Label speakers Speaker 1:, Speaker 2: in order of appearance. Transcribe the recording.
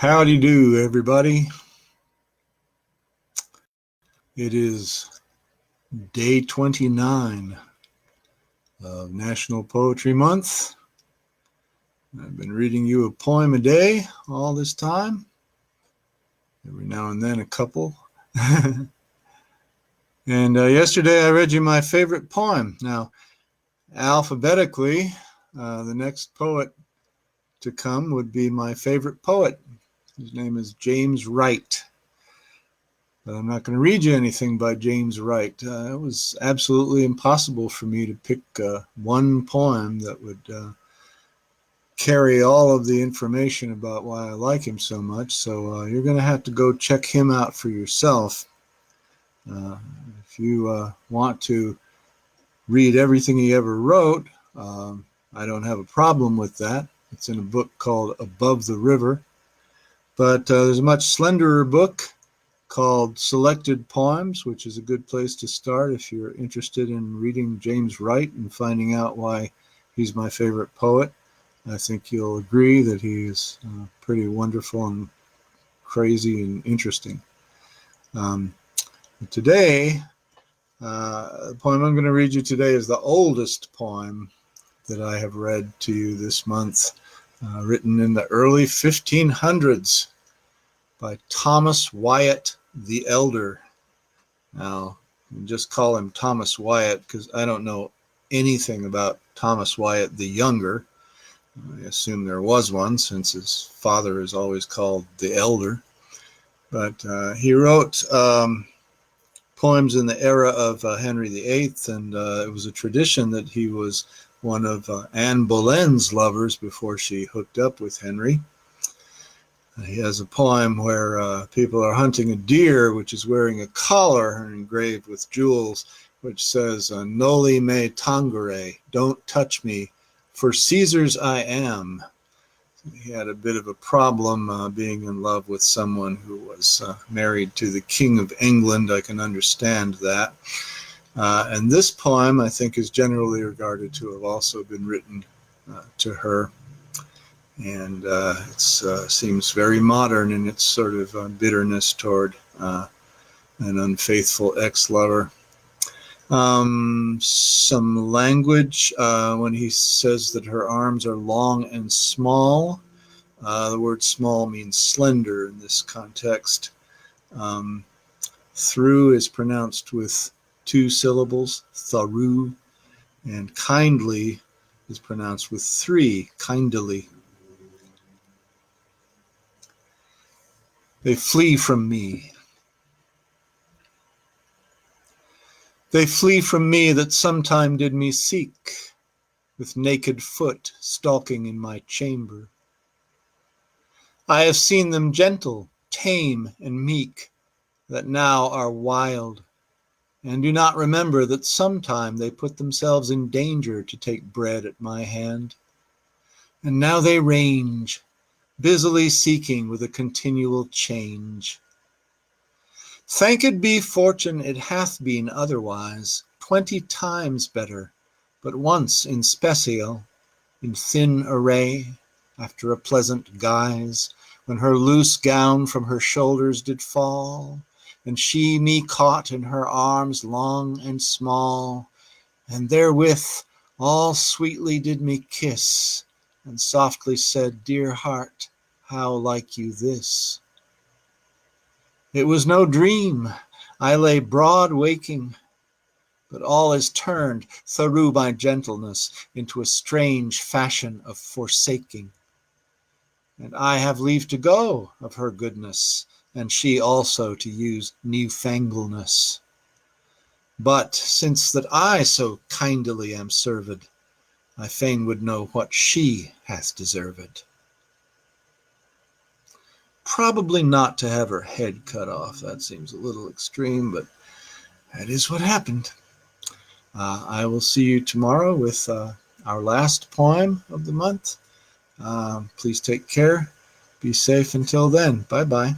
Speaker 1: Howdy do, everybody. It is day 29 of National Poetry Month. I've been reading you a poem a day all this time. Every now and then a couple. And yesterday I read you my favorite poem. Now, alphabetically, the next poet to come would be my favorite poet. His name is James Wright. But I'm not going to read you anything by James Wright. It was absolutely impossible for me to pick one poem that would carry all of the information about why I like him so much. So you're going to have to go check him out for yourself. If you want to read everything he ever wrote, I don't have a problem with that. It's in a book called Above the River. But there's a much slenderer book called Selected Poems, which is a good place to start if you're interested in reading James Wright and finding out why he's my favorite poet. I think you'll agree that he is pretty wonderful and crazy and interesting. Today, the poem I'm going to read you today is the oldest poem that I have read to you this month, written in the early 1500s by Thomas Wyatt the Elder. Now, just call him Thomas Wyatt because I don't know anything about Thomas Wyatt the Younger. I assume there was one since his father is always called the Elder. But he wrote poems in the era of Henry VIII, and it was a tradition that he was one of Anne Boleyn's lovers before she hooked up with Henry. He has a poem where people are hunting a deer, which is wearing a collar engraved with jewels, which says, Noli me tangere, don't touch me, for Caesar's I am. He had a bit of a problem being in love with someone who was married to the King of England. I can understand that. And this poem, I think, is generally regarded to have also been written to her. And it seems very modern in its sort of bitterness toward an unfaithful ex-lover. Some language when he says that her arms are long and small. The word small means slender in this context. Through is pronounced with 2 syllables, tharu, and kindly is pronounced with 3, kindly. They flee from me. They flee from me that sometime did me seek, with naked foot stalking in my chamber. I have seen them gentle, tame, and meek, that now are wild, and do not remember that sometime they put themselves in danger to take bread at my hand. And now they range, busily seeking with a continual change. Thanked be fortune it hath been otherwise, 20 times better, but once in special, in thin array, after a pleasant guise, when her loose gown from her shoulders did fall, and she me caught in her arms long and small, and therewith all sweetly did me kiss, and softly said, Dear heart, how like you this? It was no dream, I lay broad waking, but all is turned through my gentleness into a strange fashion of forsaking. And I have leave to go of her goodness, and she also to use newfangleness. But since that I so kindly am served, I fain would know what she hath deserved. Probably not to have her head cut off. That seems a little extreme, but that is what happened. I will see you tomorrow with our last poem of the month. Please take care. Be safe until then. Bye-bye.